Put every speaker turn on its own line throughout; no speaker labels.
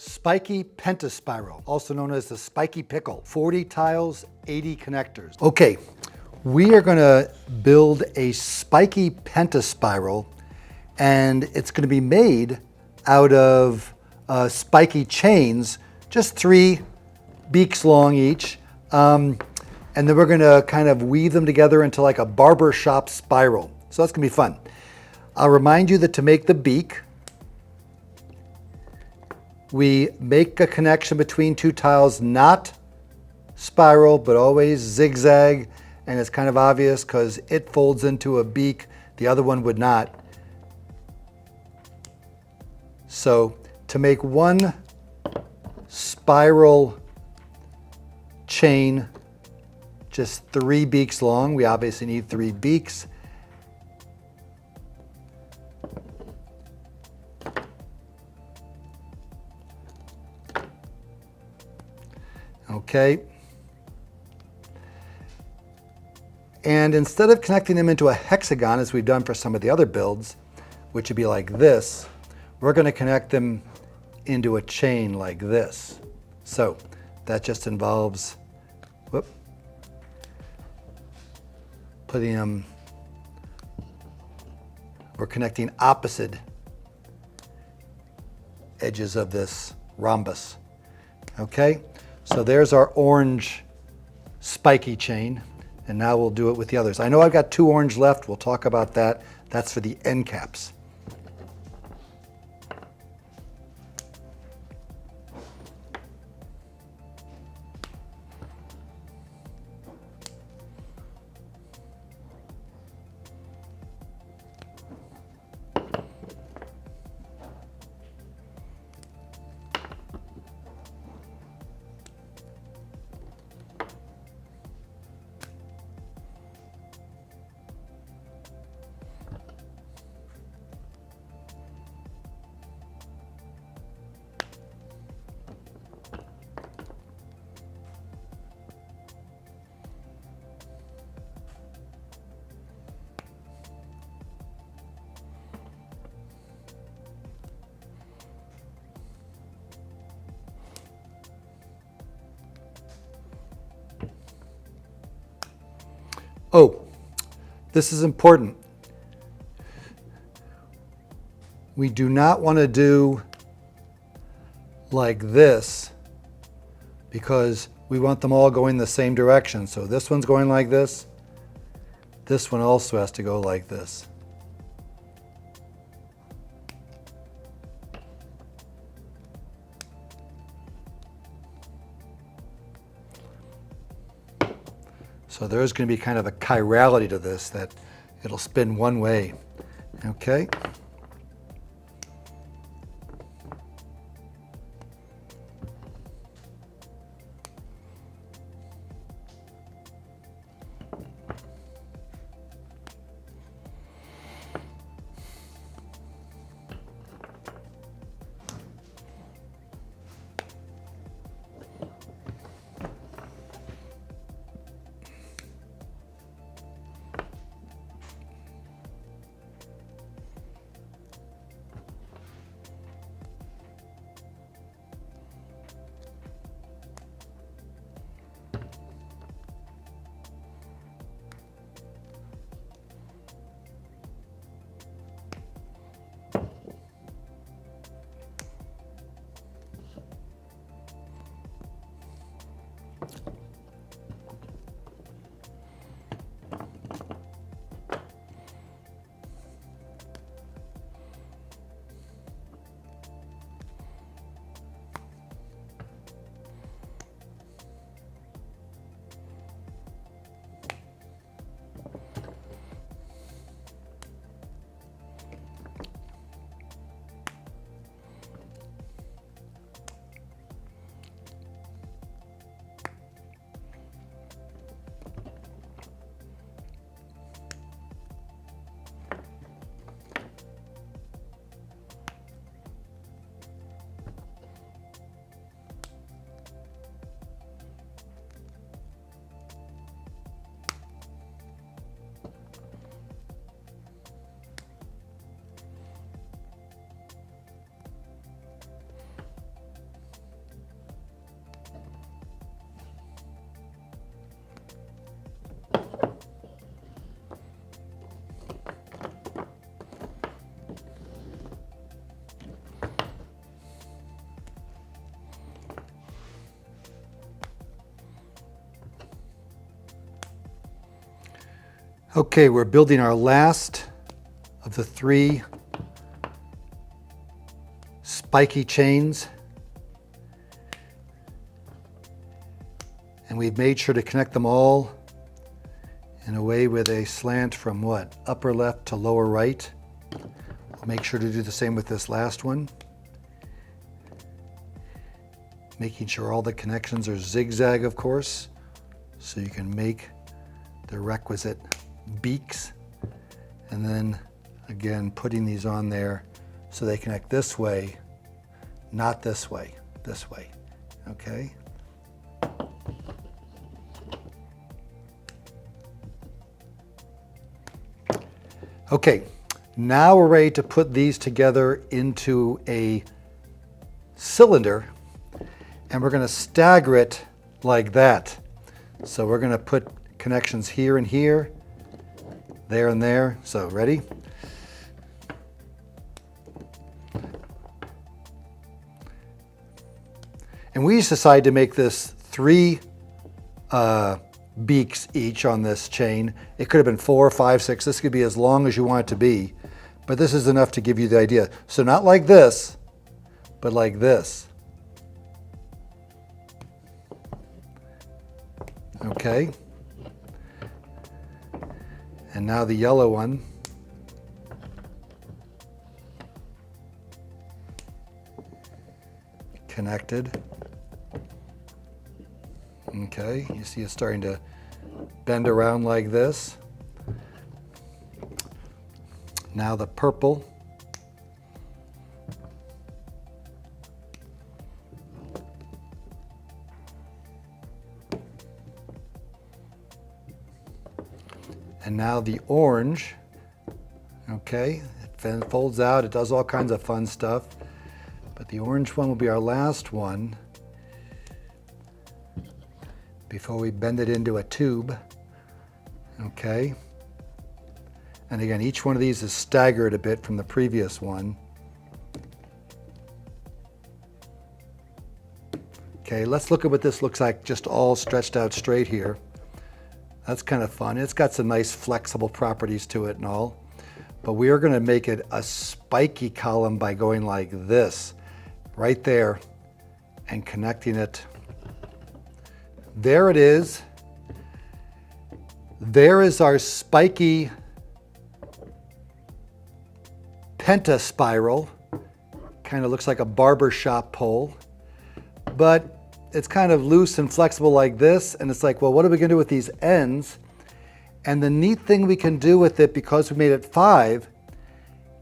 Spiky Pentaspiral, also known as the Spiky Pickle. 40 tiles, 80 connectors. Okay, we are gonna build a Spiky Pentaspiral, and it's gonna be made out of spiky chains, just 3 beaks long each. And then we're gonna kind of weave them together into like a barber shop spiral. So that's gonna be fun. I'll remind you that to make the beak, we make a connection between 2 tiles, not spiral, but always zigzag. And it's kind of obvious because it folds into a beak, the other one would not. So to make one spiral chain, just 3 beaks long, we obviously need 3 beaks. Okay. And instead of connecting them into a hexagon, as we've done for some of the other builds, which would be like this, we're going to connect them into a chain like this. So that just involves putting them, we're connecting opposite edges of this rhombus. Okay, so there's our orange spiky chain, and now we'll do it with the others. I know I've got 2 orange left, we'll talk about that. That's for the end caps. Oh, this is important. We do not want to do like this because we want them all going the same direction. So this one's going like this. This one also has to go like this. So there's going to be kind of a chirality to this, that it'll spin one way. Okay. Okay, we're building our last of the 3 spiky chains. And we've made sure to connect them all in a way where they slant from what? Upper left to lower right. We'll make sure to do the same with this last one. Making sure all the connections are zigzag, of course, so you can make the requisite beaks. And then again, putting these on there so they connect this way, not this way, this way, okay? Okay, now we're ready to put these together into a cylinder, and we're going to stagger it like that. So we're going to put connections here and here, there and there. So ready? And we decided to make this 3 beaks each on this chain. It could have been 4, 5, 6. This could be as long as you want it to be, but this is enough to give you the idea. So not like this, but like this. Okay. And now the yellow one. Connected. Okay, you see it's starting to bend around like this. Now the purple. And now the orange. Okay, it folds out, it does all kinds of fun stuff. But the orange one will be our last one before we bend it into a tube. Okay. And again, each one of these is staggered a bit from the previous one. Okay, let's look at what this looks like just all stretched out straight here. That's kind of fun. It's got some nice flexible properties to it and all. But we are going to make it a spiky column by going like this, right there, and connecting it. There it is. There is our spiky pentaspiral. Kind of looks like a barber shop pole, but it's kind of loose and flexible like this. And it's like, well, what are we going to do with these ends? And the neat thing we can do with it, because we made it 5,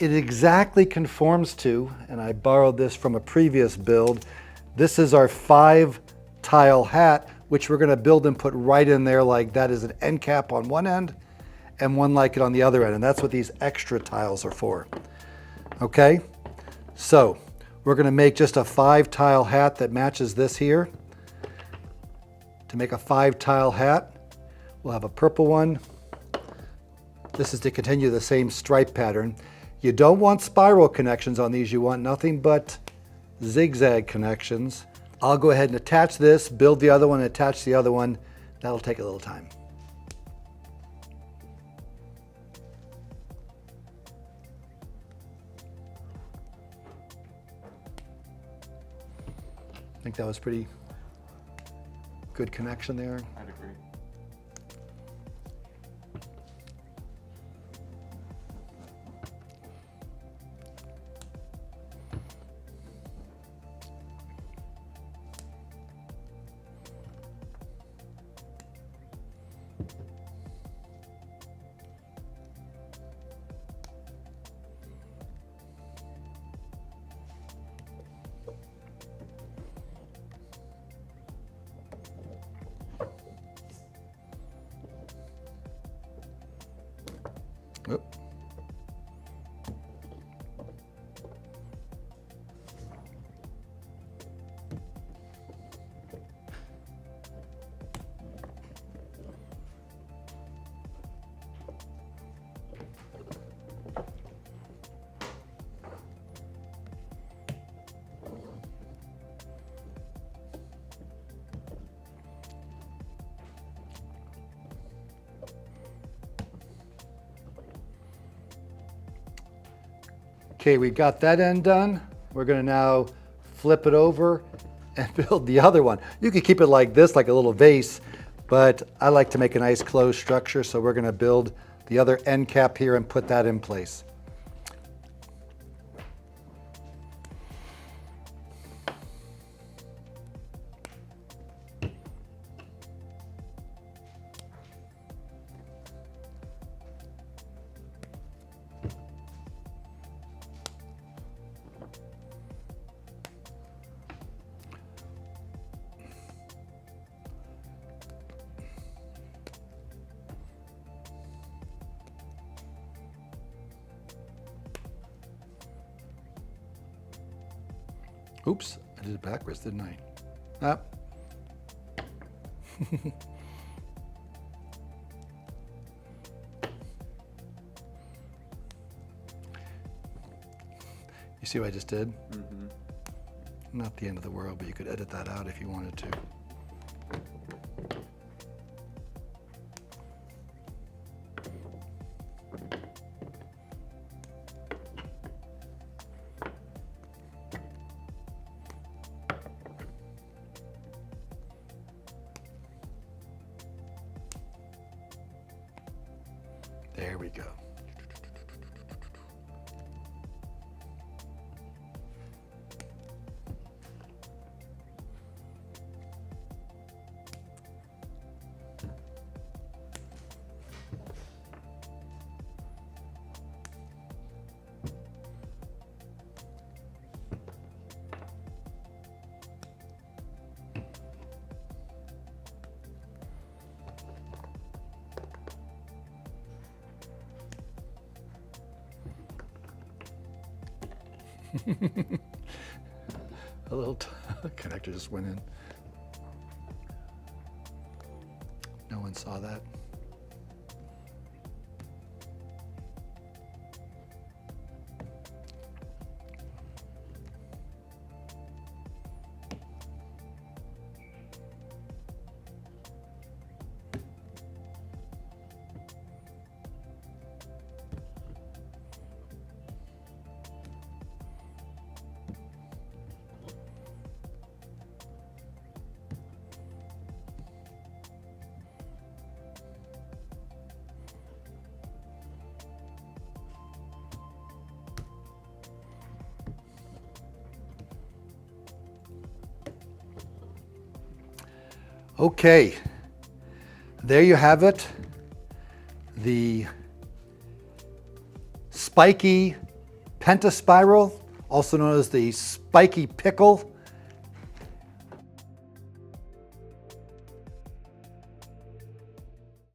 it exactly conforms to, and I borrowed this from a previous build, this is our 5-tile hat, which we're going to build and put right in there like that is an end cap on one end and one like it on the other end. And that's what these extra tiles are for. Okay, so we're going to make just a 5-tile hat that matches this here. To make a 5-tile hat, we'll have a purple one. This is to continue the same stripe pattern. You don't want spiral connections on these. You want nothing but zigzag connections. I'll go ahead and attach this, build the other one, attach the other one. That'll take a little time. I think that was pretty good connection there.
I'd agree.
Okay, we got that end done. We're gonna now flip it over and build the other one. You could keep it like this, like a little vase, but I like to make a nice closed structure, so we're gonna build the other end cap here and put that in place. Oops, I did it backwards, didn't I? Ah. You see what I just did? Mm-hmm. Not the end of the world, but you could edit that out if you wanted to. There we go. A little connector just went in. No one saw that. Okay, there you have it. The Spiky Pentaspiral, also known as the Spiky Pickle.